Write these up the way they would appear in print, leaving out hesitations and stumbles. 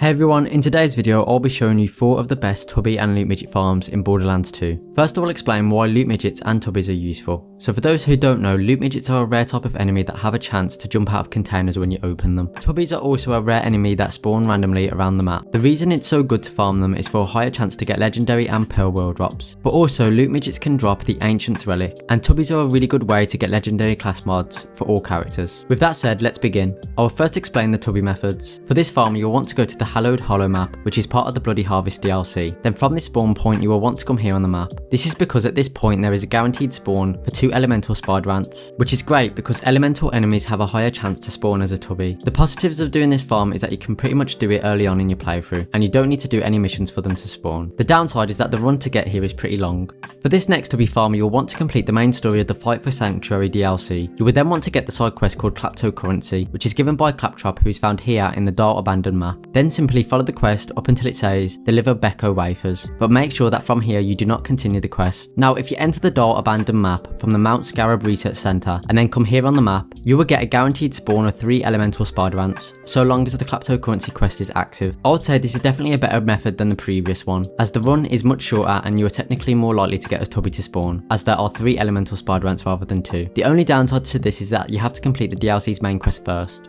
Hey everyone, in today's video I'll be showing you 4 of the best Tubby and Loot Midget farms in Borderlands 2. First I will explain why Loot Midgets and Tubbies are useful. So for those who don't know, Loot Midgets are a rare type of enemy that have a chance to jump out of containers when you open them. Tubbies are also a rare enemy that spawn randomly around the map. The reason it's so good to farm them is for a higher chance to get legendary and pearl world drops. But also Loot Midgets can drop the Ancient's Relic, and Tubbies are a really good way to get legendary class mods for all characters. With that said, let's begin. I will first explain the Tubby methods. For this farm you'll want to go to the Hallowed Hollow map, which is part of the Bloody Harvest DLC. Then from this spawn point you will want to come here on the map. This is because at this point there is a guaranteed spawn for 2 elemental spider ants, which is great because elemental enemies have a higher chance to spawn as a Tubby. The positives of doing this farm is that you can pretty much do it early on in your playthrough, and you don't need to do any missions for them to spawn. The downside is that the run to get here is pretty long. For this next Tubby farm you will want to complete the main story of the Fight for Sanctuary DLC. You would then want to get the side quest called Claptocurrency, which is given by Claptrap, who is found here in the Dark Abandoned map. Then simply follow the quest up until it says deliver Becco wafers, but make sure that from here you do not continue the quest. Now if you enter the Dark Abandoned map from the Mount Scarab Research Center and then come here on the map, you will get a guaranteed spawn of 3 elemental spider ants, so long as the Claptocurrency quest is active. I would say this is definitely a better method than the previous one, as the run is much shorter and you are technically more likely to get a Tubby to spawn, as there are 3 elemental spider ants rather than 2. The only downside to this is that you have to complete the DLC's main quest first.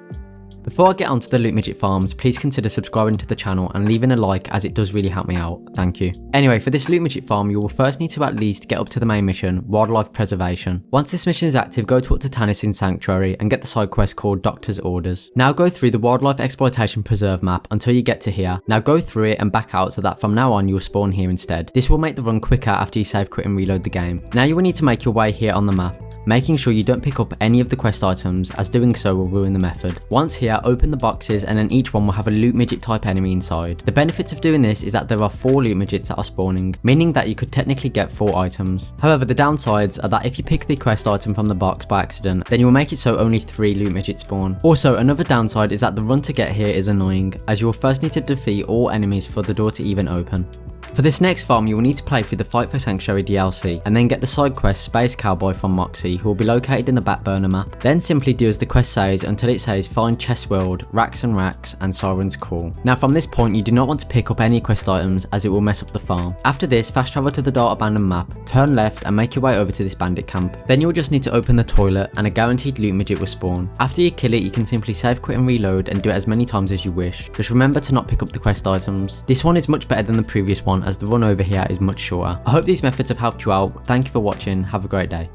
Before I get onto the Loot Midget farms, please consider subscribing to the channel and leaving a like, as it does really help me out, thank you. Anyway, for this Loot Midget farm you will first need to at least get up to the main mission, Wildlife Preservation. Once this mission is active, go talk to Tanis in Sanctuary and get the side quest called Doctor's Orders. Now go through the Wildlife Exploitation Preserve map until you get to here. Now go through it and back out so that from now on you will spawn here instead. This will make the run quicker after you save, quit and reload the game. Now you will need to make your way here on the map, making sure you don't pick up any of the quest items, as doing so will ruin the method. Once here, open the boxes and then each one will have a Loot Midget type enemy inside. The benefits of doing this is that there are 4 Loot Midgets that are spawning, meaning that you could technically get 4 items. However, the downsides are that if you pick the quest item from the box by accident, then you will make it so only 3 Loot Midgets spawn. Also, another downside is that the run to get here is annoying, as you will first need to defeat all enemies for the door to even open. For this next farm you will need to play through the Fight for Sanctuary DLC and then get the side quest Space Cowboy from Moxie, who will be located in the Backburner map. Then simply do as the quest says until it says find Chest World, Racks and Racks and Siren's Call. Now from this point you do not want to pick up any quest items, as it will mess up the farm. After this, fast travel to the Dark Abandoned map, turn left and make your way over to this bandit camp. Then you will just need to open the toilet and a guaranteed Loot Midget will spawn. After you kill it you can simply save, quit and reload and do it as many times as you wish. Just remember to not pick up the quest items. This one is much better than the previous one, as the run over here is much shorter. I hope these methods have helped you out. Thank you for watching, have a great day.